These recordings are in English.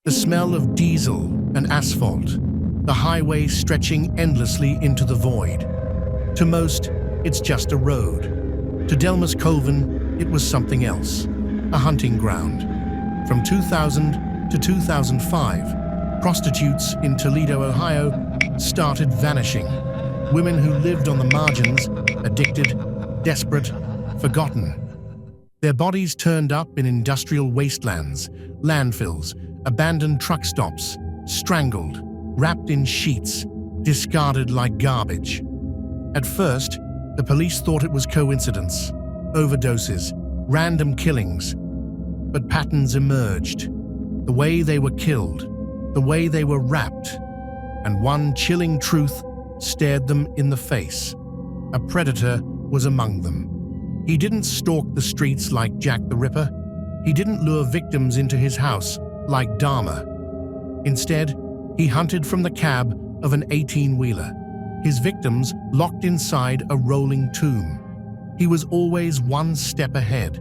The smell of diesel and asphalt, the highway stretching endlessly into the void. To most, it's just a road. To Dellmus Colvin, it was something else, a hunting ground. From 2000 to 2005, prostitutes in Toledo, Ohio, started vanishing. Women who lived on the margins, addicted, desperate, forgotten. Their bodies turned up in industrial wastelands, landfills, abandoned truck stops, strangled, wrapped in sheets, discarded like garbage. At first, the police thought it was coincidence, overdoses, random killings. But patterns emerged. The way they were killed, the way they were wrapped, and one chilling truth stared them in the face. A predator was among them. He didn't stalk the streets like Jack the Ripper. He didn't lure victims into his house like Dahmer. Instead, he hunted from the cab of an 18-wheeler, his victims locked inside a rolling tomb. He was always one step ahead,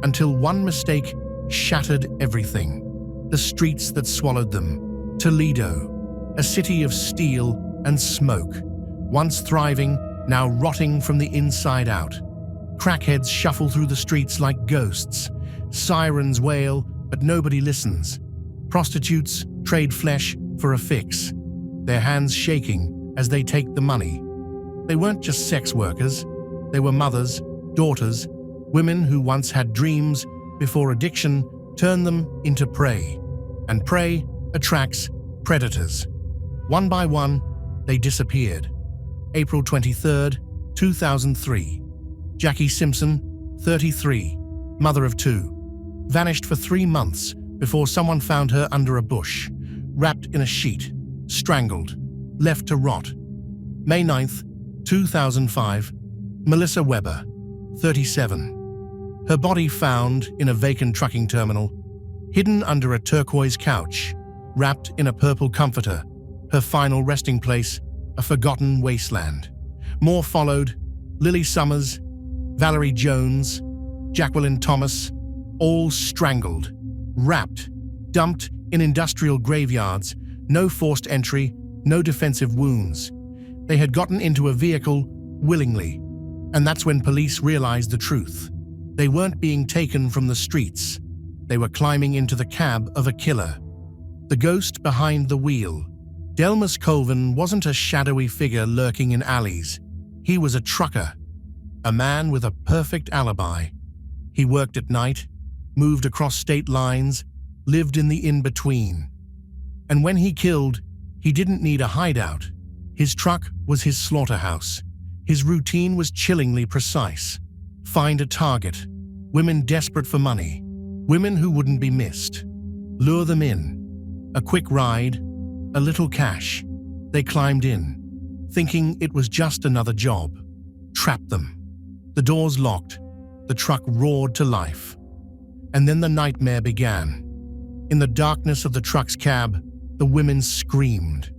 until one mistake shattered everything. The streets that swallowed them. Toledo, a city of steel and smoke, once thriving, now rotting from the inside out. Crackheads shuffle through the streets like ghosts. Sirens wail, but nobody listens. Prostitutes trade flesh for a fix, their hands shaking as they take the money. They weren't just sex workers. They were mothers, daughters, women who once had dreams before addiction turned them into prey. And prey attracts predators. One by one, they disappeared. April 23, 2003. Jackie Simpson, 33, mother of two, vanished for 3 months before someone found her under a bush, wrapped in a sheet, strangled, left to rot. May 9, 2005, Melissa Weber, 37. Her body found in a vacant trucking terminal, hidden under a turquoise couch, wrapped in a purple comforter, her final resting place, a forgotten wasteland. More followed: Lily Summers, Valerie Jones, Jacqueline Thomas, all strangled, wrapped, dumped in industrial graveyards, no forced entry, no defensive wounds. They had gotten into a vehicle willingly, and that's when police realized the truth. They weren't being taken from the streets. They were climbing into the cab of a killer. The ghost behind the wheel. Delmus Colvin wasn't a shadowy figure lurking in alleys. He was a trucker, a man with a perfect alibi. He worked at night, moved across state lines, lived in the in-between. And when he killed, he didn't need a hideout. His truck was his slaughterhouse. His routine was chillingly precise. Find a target, women desperate for money, women who wouldn't be missed. Lure them in. A quick ride, a little cash. They climbed in, thinking it was just another job. Trap them. The doors locked. The truck roared to life. And then the nightmare began. In the darkness of the truck's cab, the women screamed.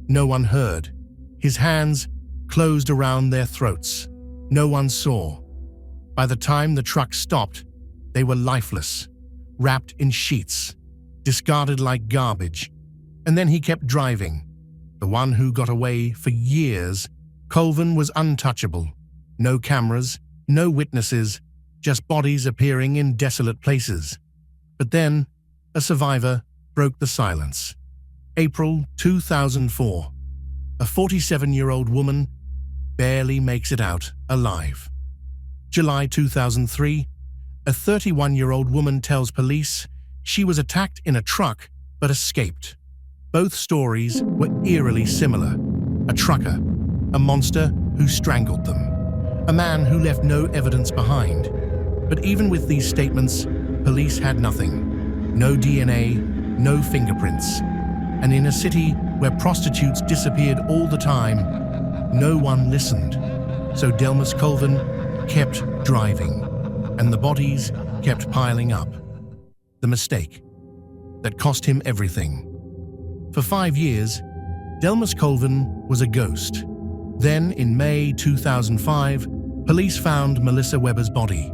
No one heard. His hands closed around their throats. No one saw. By the time the truck stopped, they were lifeless, wrapped in sheets, discarded like garbage. And then he kept driving. The one who got away for years. Colvin was untouchable. No cameras, no witnesses, just bodies appearing in desolate places. But then, a survivor broke the silence. April 2004. A 47-year-old woman barely makes it out alive. July 2003. A 31-year-old woman tells police she was attacked in a truck but escaped. Both stories were eerily similar. A trucker, a monster who strangled them, a man who left no evidence behind. But even with these statements, police had nothing. No DNA, no fingerprints. And in a city where prostitutes disappeared all the time, no one listened. So Delmus Colvin kept driving, and the bodies kept piling up. The mistake that cost him everything. For 5 years, Delmus Colvin was a ghost. Then, in May 2005, police found Melissa Weber's body.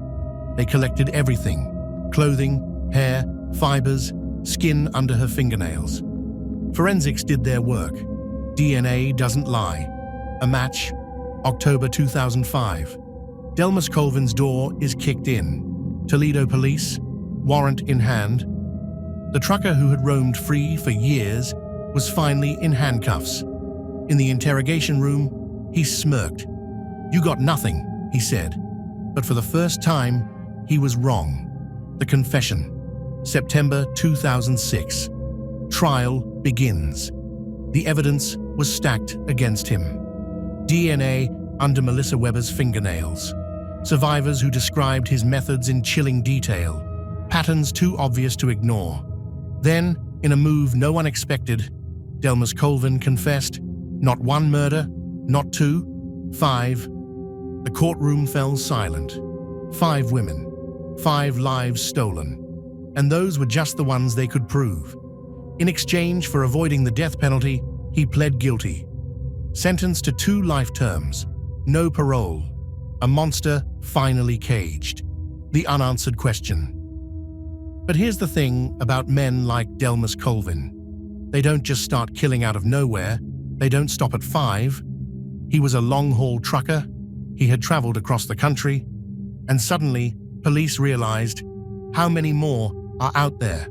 They collected everything: clothing, hair, fibers, skin under her fingernails. Forensics did their work. DNA doesn't lie. A match, October 2005. Delmus Colvin's door is kicked in. Toledo police, warrant in hand. The trucker who had roamed free for years was finally in handcuffs. In the interrogation room, he smirked. "You got nothing," he said. But for the first time, he was wrong. The confession. September 2006. Trial begins. The evidence was stacked against him. DNA under Melissa Weber's fingernails. Survivors who described his methods in chilling detail. Patterns too obvious to ignore. Then, in a move no one expected, Delmus Colvin confessed, not one murder, not two, 5. The courtroom fell silent. 5 women, 5 lives stolen. And those were just the ones they could prove. In exchange for avoiding the death penalty, he pled guilty. Sentenced to 2 life terms, no parole. A monster finally caged. The unanswered question. But here's the thing about men like Dellmus Colvin. They don't just start killing out of nowhere. They don't stop at 5. He was a long-haul trucker. He had traveled across the country. And suddenly, police realized how many more are out there.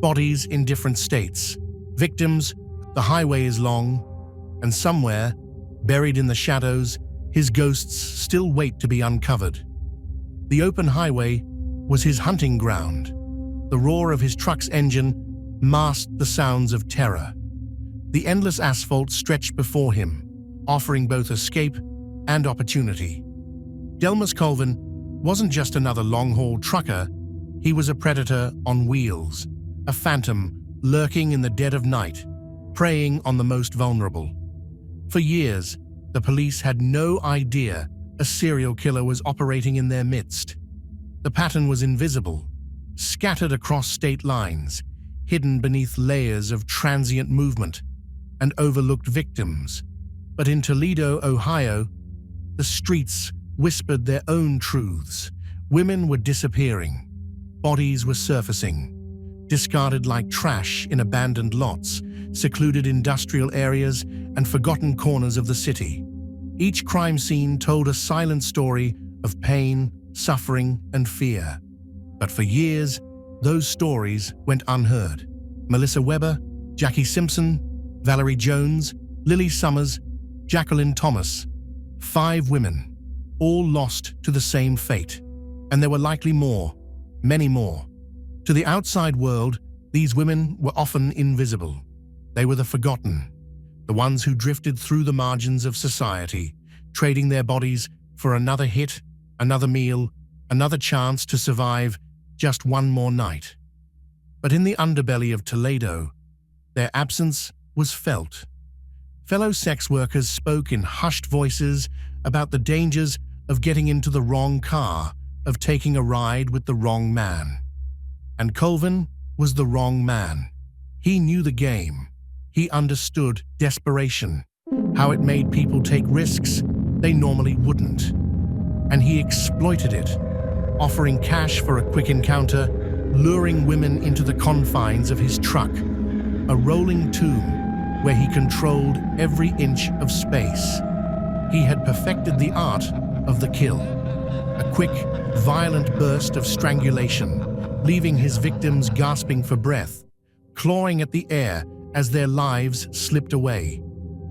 Bodies in different states. Victims, the highway is long. And somewhere, buried in the shadows, his ghosts still wait to be uncovered. The open highway was his hunting ground. The roar of his truck's engine masked the sounds of terror. The endless asphalt stretched before him, offering both escape and opportunity. Delmus Colvin wasn't just another long-haul trucker, he was a predator on wheels, a phantom lurking in the dead of night, preying on the most vulnerable. For years, the police had no idea a serial killer was operating in their midst. The pattern was invisible, scattered across state lines, hidden beneath layers of transient movement and overlooked victims. But in Toledo, Ohio, the streets whispered their own truths. Women were disappearing. Bodies were surfacing, discarded like trash in abandoned lots, secluded industrial areas, and forgotten corners of the city. Each crime scene told a silent story of pain, suffering, and fear. But for years, those stories went unheard. Melissa Weber, Jackie Simpson, Valerie Jones, Lily Summers, Jacqueline Thomas. 5 women, all lost to the same fate. And there were likely more, many more. To the outside world, these women were often invisible. They were the forgotten, the ones who drifted through the margins of society, trading their bodies for another hit, another meal, another chance to survive just one more night. But in the underbelly of Toledo, their absence was felt. Fellow sex workers spoke in hushed voices about the dangers of getting into the wrong car, of taking a ride with the wrong man. And Colvin was the wrong man. He knew the game. He understood desperation, how it made people take risks they normally wouldn't. And he exploited it, offering cash for a quick encounter, luring women into the confines of his truck, a rolling tomb where he controlled every inch of space. He had perfected the art of the kill, a quick, violent burst of strangulation, leaving his victims gasping for breath, clawing at the air as their lives slipped away.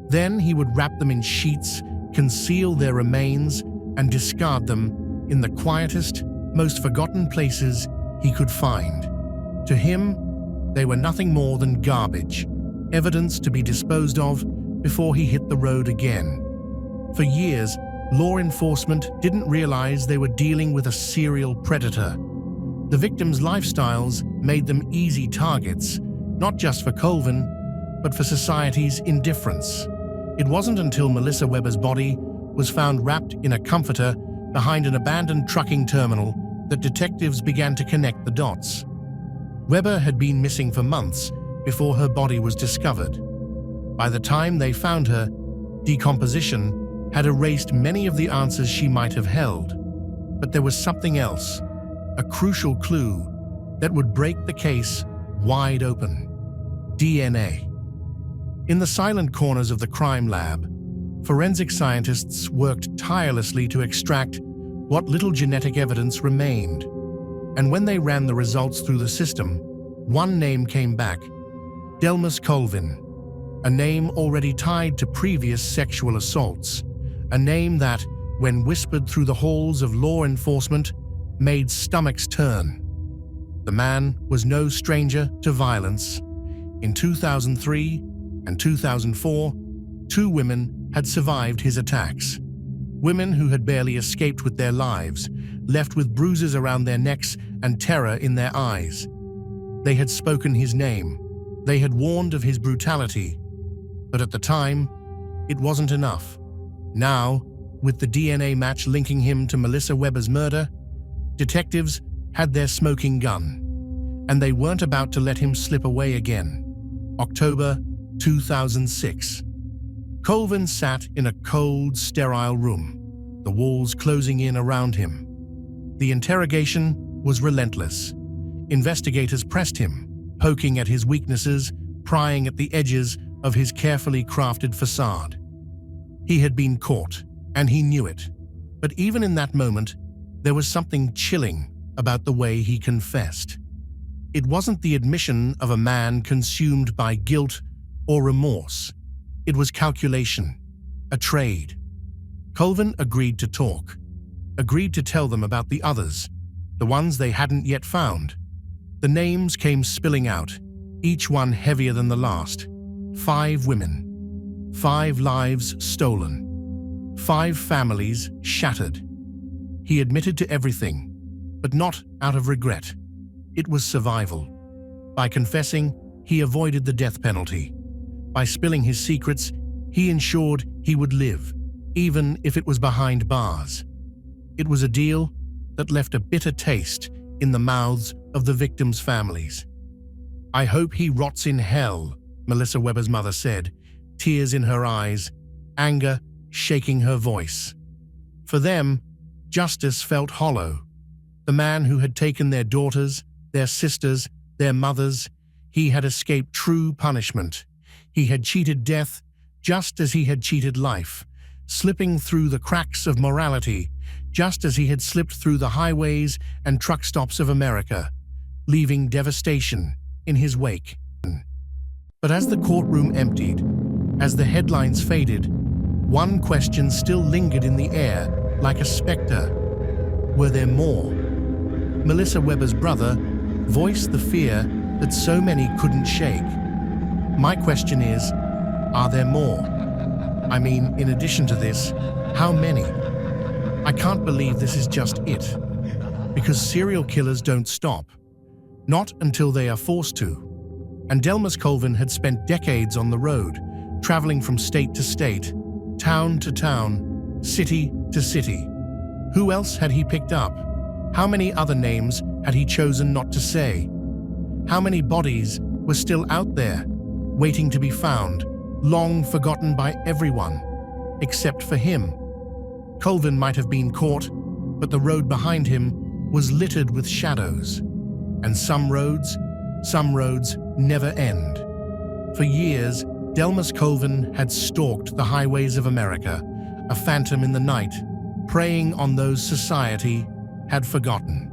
Then he would wrap them in sheets, conceal their remains, and discard them in the quietest, most forgotten places he could find. To him, they were nothing more than garbage, evidence to be disposed of before he hit the road again. For years, law enforcement didn't realize they were dealing with a serial predator. The victims' lifestyles made them easy targets, not just for Colvin, but for society's indifference. It wasn't until Melissa Weber's body was found wrapped in a comforter behind an abandoned trucking terminal that detectives began to connect the dots. Weber had been missing for months before her body was discovered. By the time they found her, decomposition had erased many of the answers she might have held. But there was something else, a crucial clue that would break the case wide open. DNA. In the silent corners of the crime lab, forensic scientists worked tirelessly to extract what little genetic evidence remained. And when they ran the results through the system, one name came back: Dellmus Colvin, a name already tied to previous sexual assaults, a name that, when whispered through the halls of law enforcement, made stomachs turn. The man was no stranger to violence. In 2003 and 2004, 2 women had survived his attacks. Women who had barely escaped with their lives, left with bruises around their necks and terror in their eyes. They had spoken his name. They had warned of his brutality. But at the time, it wasn't enough. Now, with the DNA match linking him to Melissa Weber's murder, detectives had their smoking gun, and they weren't about to let him slip away again. October 2006. Colvin sat in a cold, sterile room, the walls closing in around him. The interrogation was relentless. Investigators pressed him, poking at his weaknesses, prying at the edges of his carefully crafted facade. He had been caught, and he knew it. But even in that moment, there was something chilling about the way he confessed. It wasn't the admission of a man consumed by guilt or remorse. It was calculation, a trade. Colvin agreed to talk, agreed to tell them about the others, the ones they hadn't yet found. The names came spilling out, each one heavier than the last. 5 women, 5 lives stolen, 5 families shattered. He admitted to everything, but not out of regret. It was survival. By confessing, he avoided the death penalty. By spilling his secrets, he ensured he would live, even if it was behind bars. It was a deal that left a bitter taste in the mouths of the victims' families. "I hope he rots in hell," Melissa Weber's mother said, tears in her eyes, anger shaking her voice. For them, justice felt hollow. The man who had taken their daughters, their sisters, their mothers, he had escaped true punishment. He had cheated death just as he had cheated life, slipping through the cracks of morality, just as he had slipped through the highways and truck stops of America, leaving devastation in his wake. But as the courtroom emptied, as the headlines faded, one question still lingered in the air like a specter. Were there more? Melissa Weber's brother voiced the fear that so many couldn't shake. My question is, are there more? I mean, in addition to this, how many? I can't believe this is just it. Because serial killers don't stop. Not until they are forced to. And Delmus Colvin had spent decades on the road, traveling from state to state, town to town, city to city. Who else had he picked up? How many other names had he chosen not to say? How many bodies were still out there, waiting to be found, long forgotten by everyone, except for him? Colvin might have been caught, but the road behind him was littered with shadows. And some roads never end. For years, Delmus Colvin had stalked the highways of America, a phantom in the night, preying on those society had forgotten.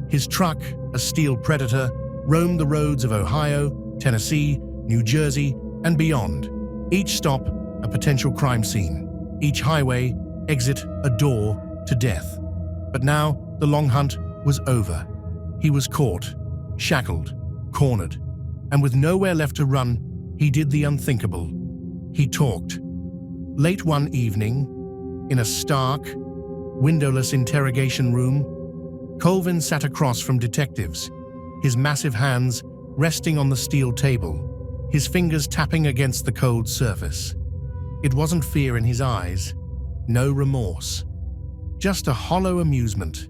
His truck, a steel predator, roamed the roads of Ohio, Tennessee, New Jersey, and beyond. Each stop, a potential crime scene. Each highway, exit a door to death. But now, the long hunt was over. He was caught, shackled, cornered, and with nowhere left to run, he did the unthinkable. He talked. Late one evening, in a stark, windowless interrogation room, Colvin sat across from detectives, his massive hands resting on the steel table, his fingers tapping against the cold surface. It wasn't fear in his eyes, no remorse, just a hollow amusement,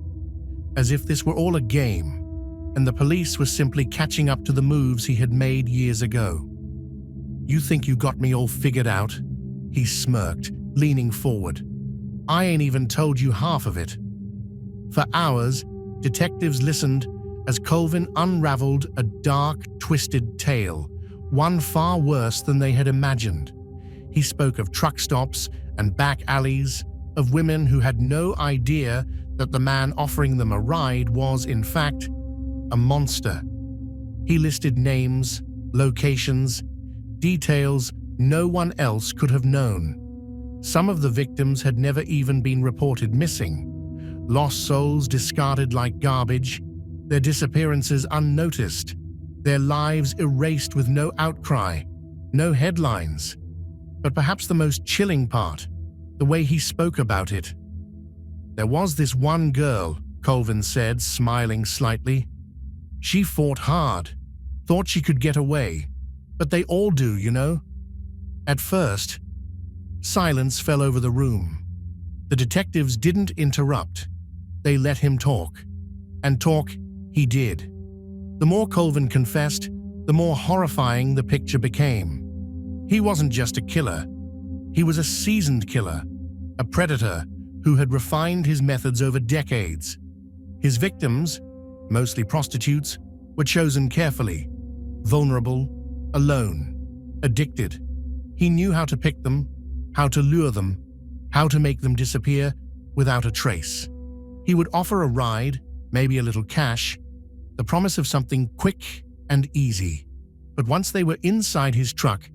as if this were all a game, and the police were simply catching up to the moves he had made years ago. "You think you got me all figured out?" he smirked, leaning forward. "I ain't even told you half of it." For hours, detectives listened as Colvin unraveled a dark, twisted tale, one far worse than they had imagined. He spoke of truck stops and back alleys, of women who had no idea that the man offering them a ride was, in fact, a monster. He listed names, locations, details no one else could have known. Some of the victims had never even been reported missing. Lost souls discarded like garbage, their disappearances unnoticed, their lives erased with no outcry, no headlines. But perhaps the most chilling part, the way he spoke about it. There was this one girl, Colvin said, smiling slightly. She fought hard, thought she could get away, but they all do, you know. At first, silence fell over the room. The detectives didn't interrupt. They let him talk. And talk he did. The more Colvin confessed, the more horrifying the picture became. He wasn't just a killer. He was a seasoned killer, a predator who had refined his methods over decades. His victims, mostly prostitutes, were chosen carefully, vulnerable, alone, addicted. He knew how to pick them, how to lure them, how to make them disappear without a trace. He would offer a ride, maybe a little cash, the promise of something quick and easy. But once they were inside his truck,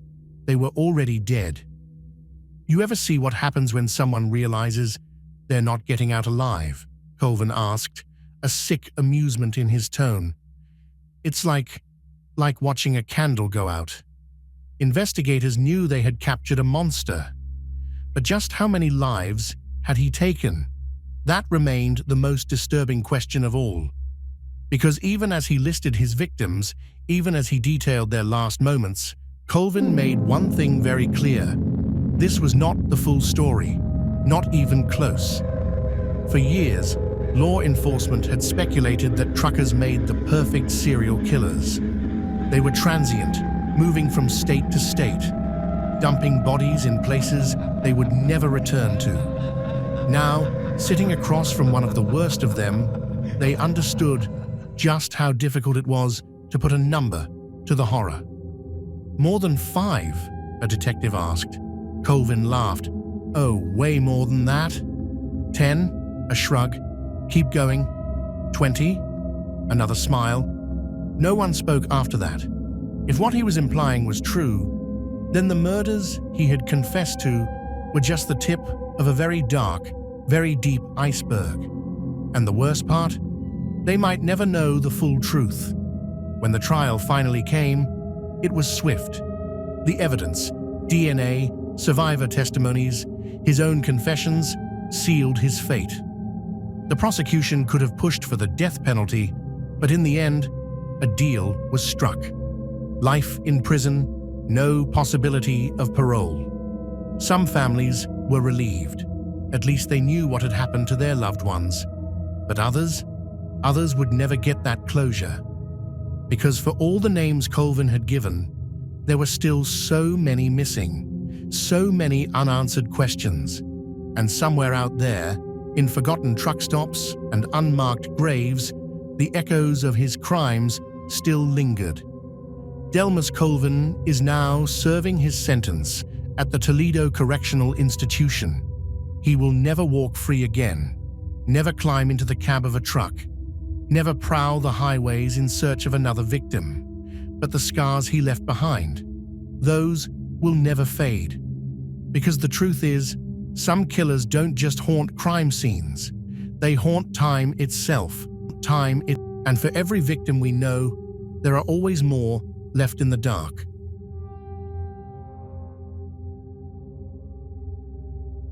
they were already dead. You ever see what happens when someone realizes they're not getting out alive? Colvin asked, a sick amusement in his tone. It's like watching a candle go out. Investigators knew they had captured a monster. But just how many lives had he taken? That remained the most disturbing question of all. Because even as he listed his victims, even as he detailed their last moments, Colvin made one thing very clear. This was not the full story, not even close. For years, law enforcement had speculated that truckers made the perfect serial killers. They were transient, moving from state to state, dumping bodies in places they would never return to. Now, sitting across from one of the worst of them, they understood just how difficult it was to put a number to the horror. More than 5, a detective asked. Colvin laughed. Oh, way more than that. 10, a shrug. Keep going. 20, another smile. No one spoke after that. If what he was implying was true, then the murders he had confessed to were just the tip of a very dark, very deep iceberg. And the worst part? They might never know the full truth. When the trial finally came, it was swift. The evidence, DNA, survivor testimonies, his own confessions, sealed his fate. The prosecution could have pushed for the death penalty, but in the end, a deal was struck. Life in prison, no possibility of parole. Some families were relieved. At least they knew what had happened to their loved ones. But others would never get that closure. Because for all the names Colvin had given, there were still so many missing, so many unanswered questions. And somewhere out there, in forgotten truck stops and unmarked graves, the echoes of his crimes still lingered. Delmus Colvin is now serving his sentence at the Toledo Correctional Institution. He will never walk free again, never climb into the cab of a truck, never prowl the highways in search of another victim. But the scars he left behind, those will never fade. Because the truth is, some killers don't just haunt crime scenes. They haunt time itself. And for every victim we know, there are always more left in the dark.